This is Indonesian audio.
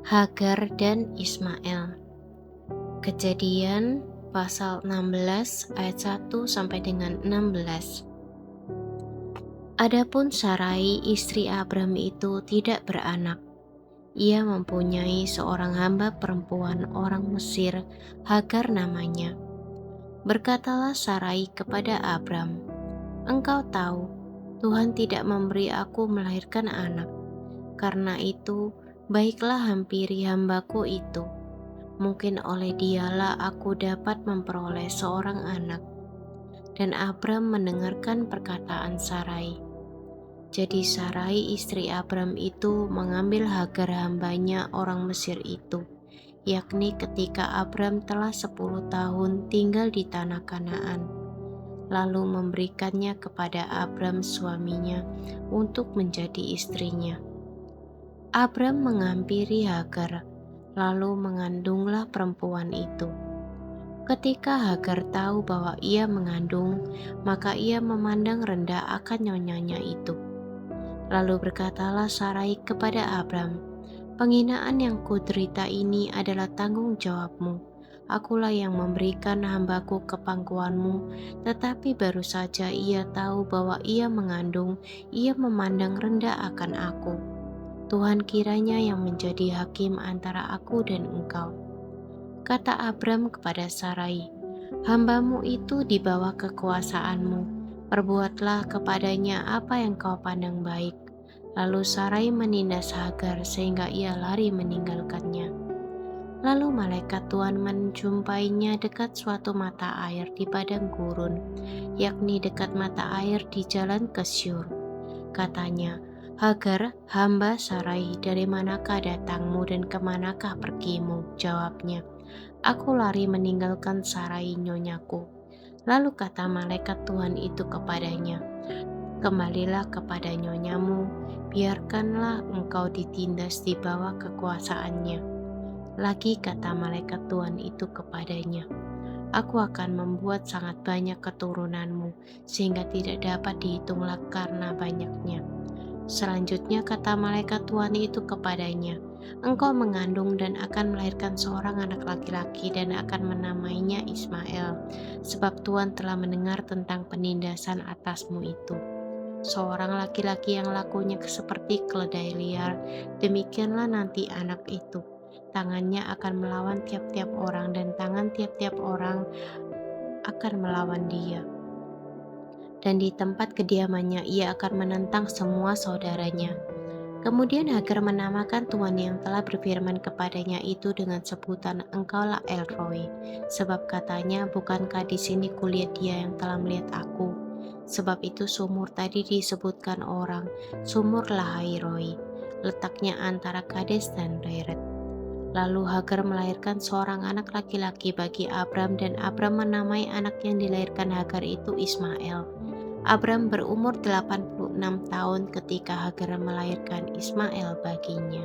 Hagar dan Ismail. Kejadian pasal 16 ayat 1 sampai dengan 16. Adapun Sarai istri Abram itu tidak beranak. Ia mempunyai seorang hamba perempuan orang Mesir, Hagar namanya. Berkatalah Sarai kepada Abram, "Engkau tahu, Tuhan tidak memberi aku melahirkan anak. Karena itu, baiklah hampiri hambaku itu. Mungkin oleh dialah aku dapat memperoleh seorang anak." Dan Abram mendengarkan perkataan Sarai. Jadi Sarai istri Abram itu mengambil Hagar hambanya orang Mesir itu, yakni ketika Abram telah 10 tahun tinggal di tanah Kanaan, lalu memberikannya kepada Abram suaminya untuk menjadi istrinya. Abram menghampiri Hagar, lalu mengandunglah perempuan itu. Ketika Hagar tahu bahwa ia mengandung, maka ia memandang rendah akan nyonyanya itu. Lalu berkatalah Sarai kepada Abram, "Penghinaan yang kuderita ini adalah tanggung jawabmu. Akulah yang memberikan hambaku ke pangkuanmu, tetapi baru saja ia tahu bahwa ia mengandung, ia memandang rendah akan aku. Tuhan kiranya yang menjadi hakim antara aku dan engkau." Kata Abram kepada Sarai, "Hambamu itu di bawah kekuasaanmu. Perbuatlah kepadanya apa yang kau pandang baik." Lalu Sarai menindas Hagar sehingga ia lari meninggalkannya. Lalu malaikat Tuhan menjumpainya dekat suatu mata air di padang gurun, yakni dekat mata air di jalan ke Syur. Katanya, "Hagar, hamba Sarai, dari manakah datangmu dan kemanakah pergimu?" Jawabnya, "Aku lari meninggalkan Sarai nyonyaku." Lalu kata malaikat Tuhan itu kepadanya, "Kembalilah kepada nyonyamu, biarkanlah engkau ditindas di bawah kekuasaannya." Lagi kata malaikat Tuhan itu kepadanya, "Aku akan membuat sangat banyak keturunanmu, sehingga tidak dapat dihitunglah karena banyaknya." Selanjutnya kata malaikat Tuhan itu kepadanya, "Engkau mengandung dan akan melahirkan seorang anak laki-laki dan akan menamainya Ismail, sebab Tuhan telah mendengar tentang penindasan atasmu itu. Seorang laki-laki yang lakunya seperti keledai liar, demikianlah nanti anak itu. Tangannya akan melawan tiap-tiap orang dan tangan tiap-tiap orang akan melawan dia. Dan di tempat kediamannya ia akan menentang semua saudaranya." Kemudian Hagar menamakan Tuhan yang telah berfirman kepadanya itu dengan sebutan "Engkaulah El Roi", sebab katanya, "Bukankah di sini kulihat Dia yang telah melihat aku?" Sebab itu sumur tadi disebutkan orang Sumur Lahai Roi, letaknya antara Kades dan Reret. Lalu Hagar melahirkan seorang anak laki-laki bagi Abram, dan Abram menamai anak yang dilahirkan Hagar itu Ismail. Abram berumur 86 tahun ketika Hagar melahirkan Ismail baginya.